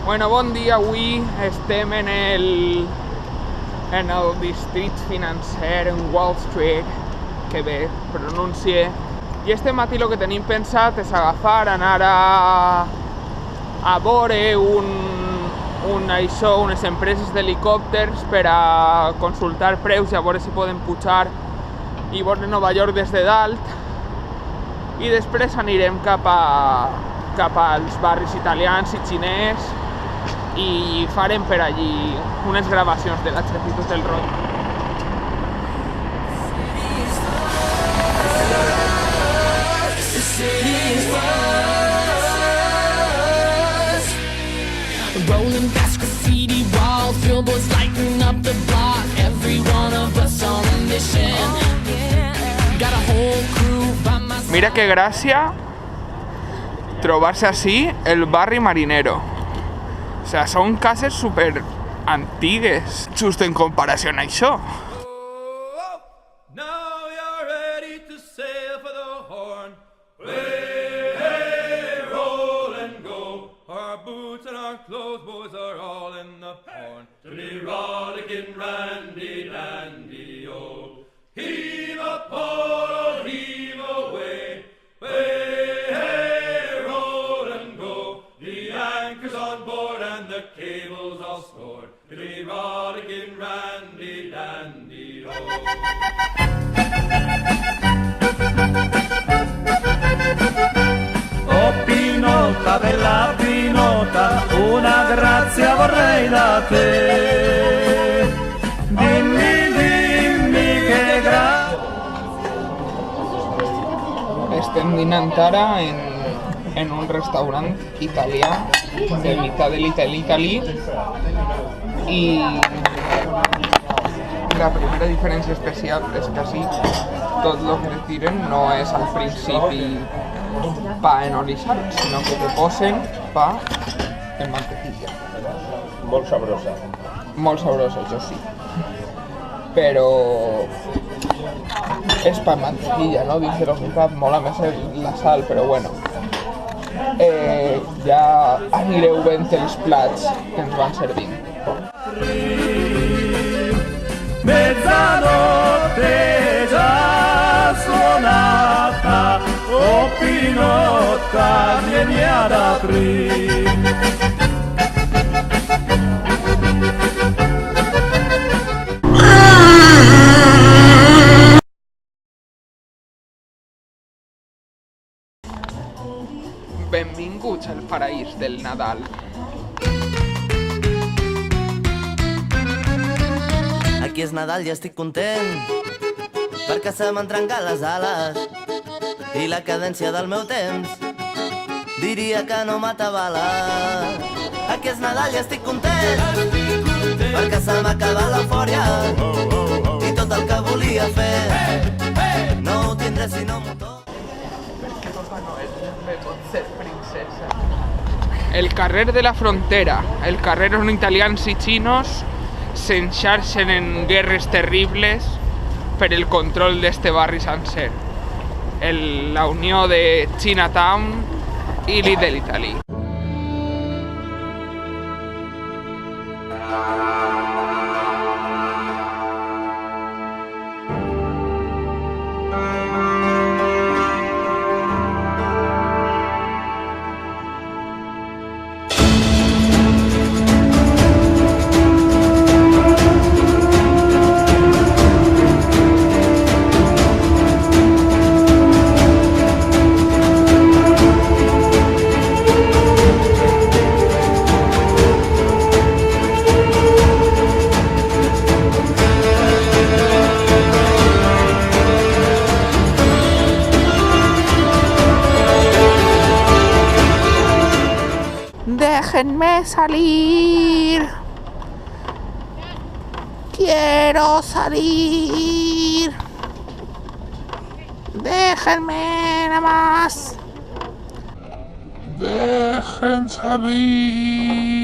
Bueno, bon dia. Avui estem en el districte financer en Wall Street, que bé pronuncie, i este matí el que tenim pensat és anar a veure unes empreses d'helicòpters per a consultar preus i a veure si poden pujar i veure Nova York des de dalt, i després anirem cap als barris italians i xinès i farem per allí unes gravacions de l'Ejército del Roig. Rolling past graffiti walls, billboards lighting up the block. Every one of us on a mission. Got a whole crew by my side. Mira que gràcia trobar-se així el barri Marinero. O sea, són cases super antigues, just en comparació a això. Now you're ready to sail for the horn. Hey, hey, roll and go. Our boots and our clothes, boys, are all in the horn. To be rollicking, randy dandy, oh. Heave a port, heave away. Hey, hey, roll and go. The anchor's on board and the cable's all stored. To be rollicking, randy dandy, oh. Oh Pinota, bella Pinota, una grazia vorrei da te. Dimmi, dimmi che grazia. Estem dinant ara en un restaurant italià de mitad de l'Italy, i la primera diferència especial és que així tot el que te tiren no és al principi pa enolissat, sinó que te posen pa en mantequilla. Molt sabrosa. Molt sabrosa, això sí. Però és pa en mantequilla, no? Dins de lo que cap mola més la sal, però bueno. Ja anireu veient els plats que ens van servint. Mezzanotte già suonata, oh Pinotta, vieni ad aprire. Benvinguts al paraís del Nadal. Aquí és Nadal i estic content perquè se m'han trencat les ales i la cadència del meu temps diria que no m'atabala. Aquí és Nadal i estic content perquè se m'ha acabat l'eufòria i tot el que volia fer no ho tindré si no m'ho toco. Perquè Papà Noel també pot ser princesa. El carrer de la frontera, el carrer on italians i xinos s'enxarxen en guerres terribles per el control d'este barri sencer. La unió de Chinatown i Little Italy. Déjenme salir. Quiero salir. Déjenme nada más. Dejen salir.